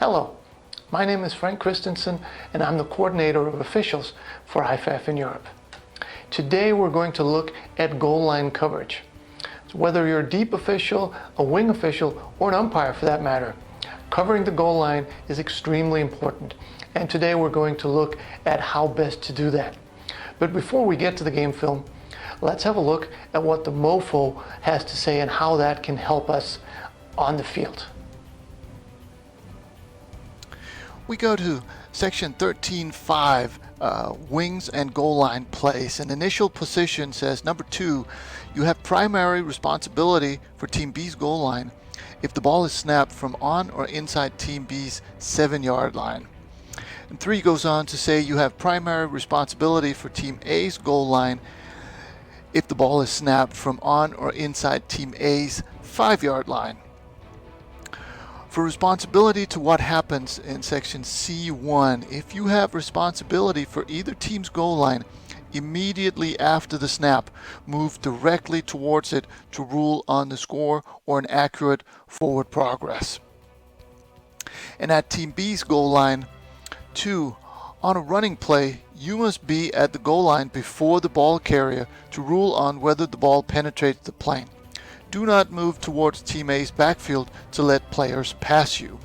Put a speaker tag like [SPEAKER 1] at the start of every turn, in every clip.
[SPEAKER 1] Hello, my name is Frank Christensen and I'm the coordinator of officials for IFAF in Europe. Today we're going to look at goal line coverage. So whether you're a deep official, a wing official, or an umpire for that matter, covering the goal line is extremely important. And today we're going to look at how best to do that. But before we get to the game film, let's have a look at what the MOFO has to say and how that can help us on the field.
[SPEAKER 2] We go to section 13.5, wings and goal line place. And initial position says, number 2, you have primary responsibility for Team B's goal line if the ball is snapped from on or inside Team B's 7-yard line. And 3 goes on to say you have primary responsibility for Team A's goal line if the ball is snapped from on or inside Team A's 5-yard line. For responsibility to what happens in section C1, if you have responsibility for either team's goal line, immediately after the snap, move directly towards it to rule on the score or an accurate forward progress. And at Team B's goal line, 2, on a running play, you must be at the goal line before the ball carrier to rule on whether the ball penetrates the plane. Do not move towards Team A's backfield to let players pass you.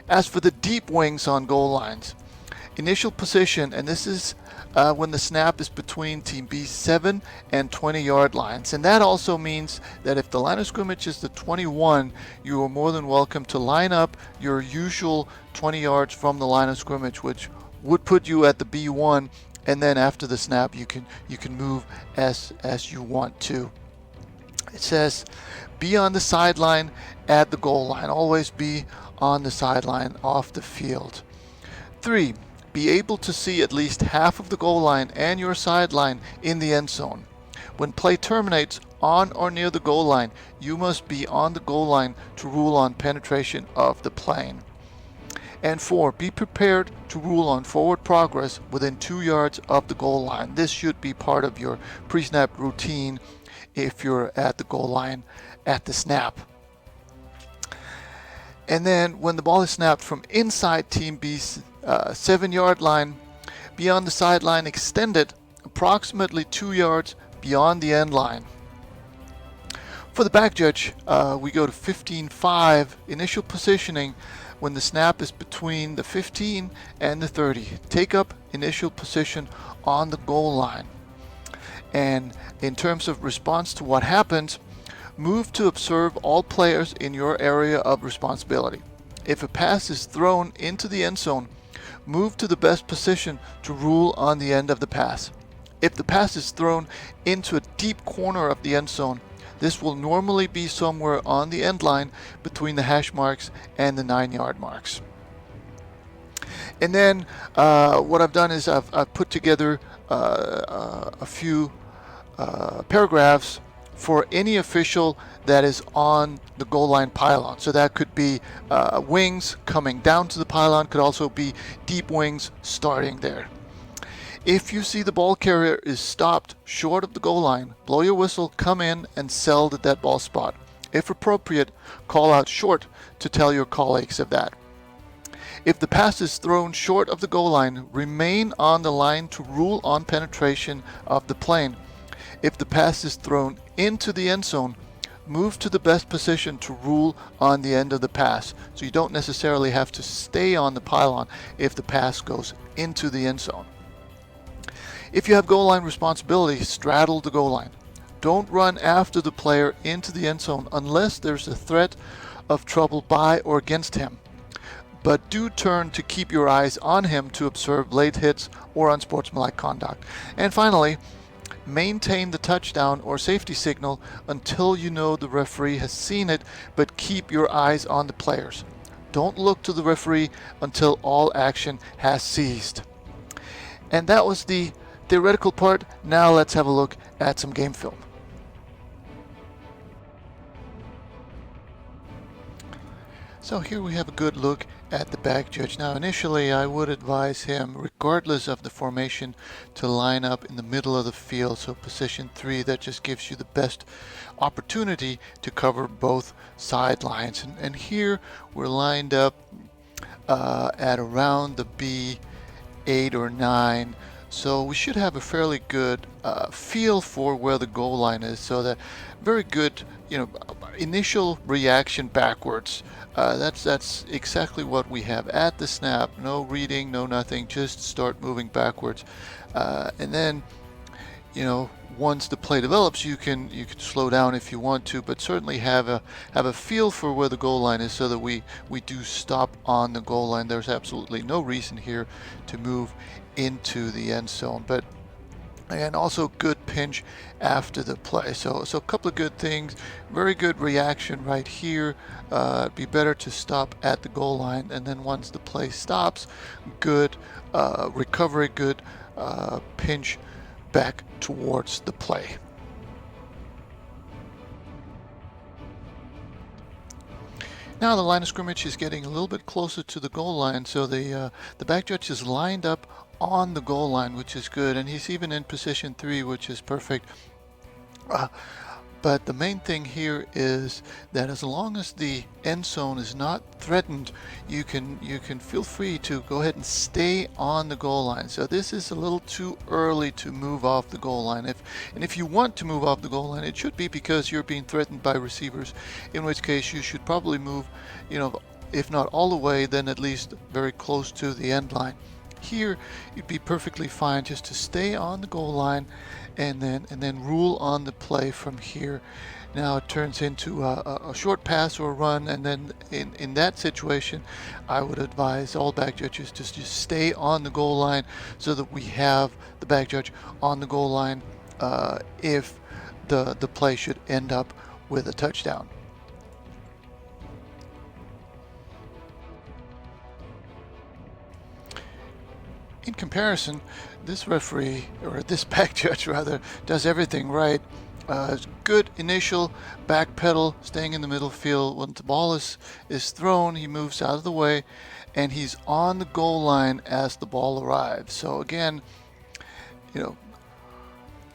[SPEAKER 2] As for the deep wings on goal lines, initial position, and this is when the snap is between Team B's 7 and 20-yard lines. And that also means that if the line of scrimmage is the 21, you are more than welcome to line up your usual 20 yards from the line of scrimmage, which would put you at the B1, and then after the snap you can move as you want to. It says, be on the sideline at the goal line. Always be on the sideline off the field. 3, be able to see at least half of the goal line and your sideline in the end zone. When play terminates on or near the goal line, you must be on the goal line to rule on penetration of the plane. And 4, be prepared to rule on forward progress within 2 yards of the goal line. This should be part of your pre-snap routine if you're at the goal line at the snap. And then when the ball is snapped from inside Team B's 7-yard line, be on the sideline extended approximately 2 yards beyond the end line. For the back judge, we go to 15.5, initial positioning. When the snap is between the 15 and the 30, take up initial position on the goal line. And in terms of response to what happens, move to observe all players in your area of responsibility. If a pass is thrown into the end zone, move to the best position to rule on the end of the pass. If the pass is thrown into a deep corner of the end zone, this will normally be somewhere on the end line between the hash marks and the 9-yard marks. And then what I've done is I've put together a few paragraphs for any official that is on the goal line pylon. So that could be wings coming down to the pylon, could also be deep wings starting there. If you see the ball carrier is stopped short of the goal line, blow your whistle, come in and sell the dead ball spot. If appropriate, call out short to tell your colleagues of that. If the pass is thrown short of the goal line, remain on the line to rule on penetration of the plane. If the pass is thrown into the end zone, move to the best position to rule on the end of the pass. So you don't necessarily have to stay on the pylon if the pass goes into the end zone. If you have goal line responsibility, straddle the goal line. Don't run after the player into the end zone unless there's a threat of trouble by or against him. But do turn to keep your eyes on him to observe late hits or unsportsmanlike conduct. And finally, maintain the touchdown or safety signal until you know the referee has seen it, but keep your eyes on the players. Don't look to the referee until all action has ceased. And that was the theoretical part. Now let's have a look at some game film. So here we have a good look at the back judge. Now initially I would advise him, regardless of the formation, to line up in the middle of the field. So position 3, that just gives you the best opportunity to cover both sidelines. And here we're lined up at around the B8 or 9. So we should have a fairly good feel for where the goal line is. So that very good, initial reaction backwards. That's exactly what we have at the snap. No reading, no nothing. Just start moving backwards, and then, once the play develops, you can slow down if you want to, but certainly have a feel for where the goal line is, so that we do stop on the goal line. There's absolutely no reason here to move into the end zone, but and also good pinch after the play. So a couple of good things. Very good reaction right here. It'd be better to stop at the goal line, and then once the play stops, good recovery, good pinch back towards the play. Now the line of scrimmage is getting a little bit closer to the goal line, so the back judge is lined up on the goal line, which is good, and he's even in position 3, which is perfect. But the main thing here is that as long as the end zone is not threatened, you can feel free to go ahead and stay on the goal line. So this is a little too early to move off the goal line. If you want to move off the goal line, it should be because you're being threatened by receivers, in which case you should probably move, if not all the way, then at least very close to the end line. Here, you'd be perfectly fine just to stay on the goal line, and then rule on the play from here. Now it turns into a short pass or a run, and then in that situation, I would advise all back judges to just stay on the goal line, so that we have the back judge on the goal line if the play should end up with a touchdown. In comparison, this referee, or this back judge rather, does everything right. Good initial back pedal, staying in the middle field. When the ball is thrown, he moves out of the way, and he's on the goal line as the ball arrives. So again,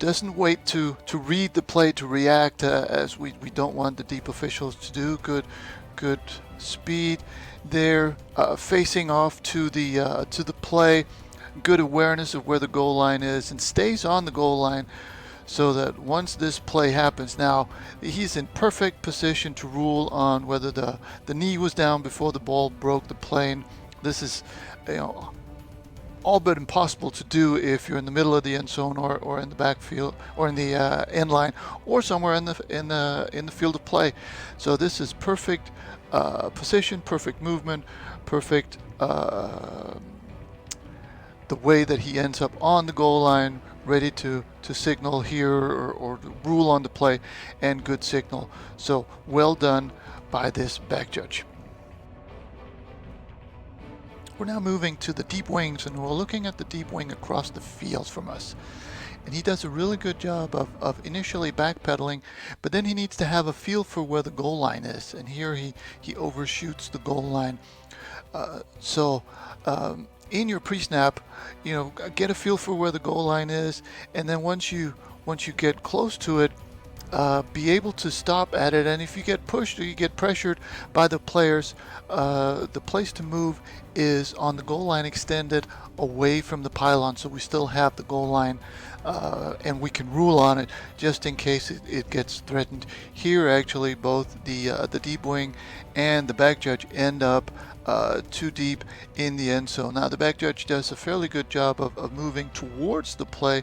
[SPEAKER 2] doesn't wait to read the play to react, as we don't want the deep officials to do. Good speed there, facing off to the play. Good awareness of where the goal line is, and stays on the goal line, so that once this play happens, now he's in perfect position to rule on whether the knee was down before the ball broke the plane. This is all but impossible to do if you're in the middle of the end zone, or in the backfield, or in the end line, or somewhere in the field of play. So this is perfect position, perfect movement, perfect the way that he ends up on the goal line, ready to signal here, or rule on the play, and good signal. So well done by this back judge. We're now moving to the deep wings, and we're looking at the deep wing across the field from us. And he does a really good job of initially backpedaling, but then he needs to have a feel for where the goal line is. And here he overshoots the goal line. In your pre-snap, get a feel for where the goal line is, and then once you get close to it, be able to stop at it. And if you get pushed or you get pressured by the players, the place to move is on the goal line extended away from the pylon, so we still have the goal line, and we can rule on it just in case it gets threatened. Here, actually, both the deep wing and the back judge end up too deep in the end zone. Now the back judge does a fairly good job of moving towards the play,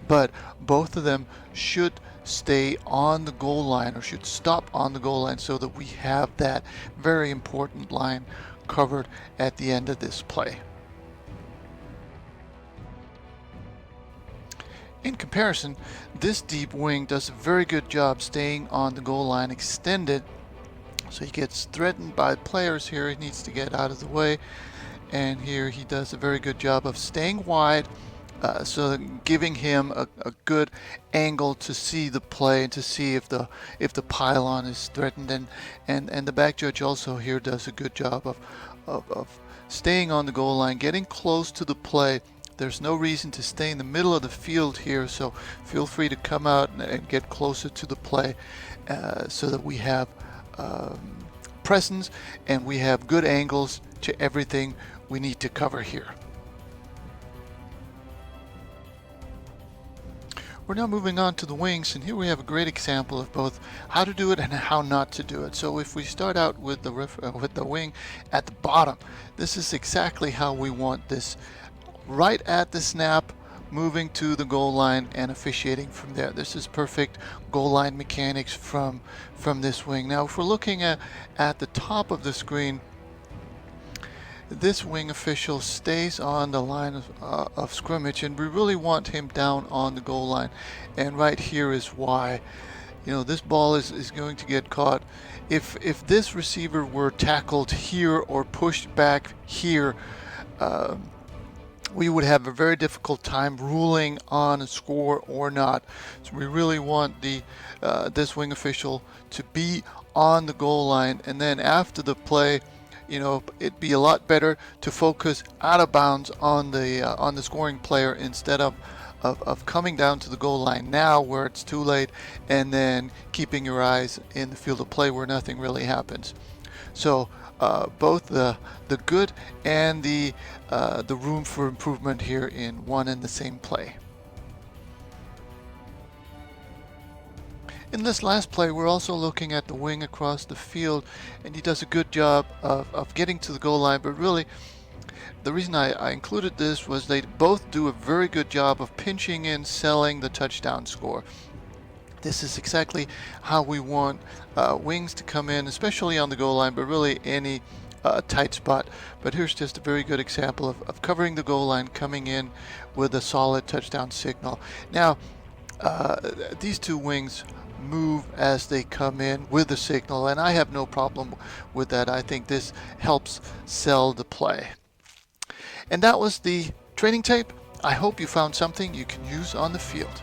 [SPEAKER 2] but both of them should stay on the goal line, or should stop on the goal line, so that we have that very important line covered at the end of this play. In comparison, this deep wing does a very good job staying on the goal line extended. So he gets threatened by players here. He needs to get out of the way. And here he does a very good job of staying wide, so giving him a good angle to see the play and to see if the pylon is threatened. And the back judge also here does a good job of staying on the goal line, getting close to the play. There's no reason to stay in the middle of the field here, so feel free to come out and get closer to the play, so that we have presence and we have good angles to everything we need to cover here. We're now moving on to the wings, and here we have a great example of both how to do it and how not to do it. So if we start out with the wing at the bottom, this is exactly how we want this, right at the snap, moving to the goal line and officiating from there. This is perfect goal line mechanics from this wing. Now if we're looking at the top of the screen, this wing official stays on the line of scrimmage, and we really want him down on the goal line. And right here is why. You know, this ball is going to get caught. If this receiver were tackled here or pushed back here, we would have a very difficult time ruling on a score or not. So we really want this wing official to be on the goal line, and then after the play, you know, it'd be a lot better to focus out of bounds on the scoring player instead of coming down to the goal line now where it's too late, and then keeping your eyes in the field of play where nothing really happens. So both the good and the room for improvement here in one and the same play. In this last play, we're also looking at the wing across the field, and he does a good job of getting to the goal line, but really the reason I included this was they both do a very good job of pinching in, selling the touchdown score. This is exactly how we want wings to come in, especially on the goal line, but really any tight spot. But here's just a very good example of covering the goal line, coming in with a solid touchdown signal. Now, these two wings move as they come in with the signal, and I have no problem with that. I think this helps sell the play. And that was the training tape. I hope you found something you can use on the field.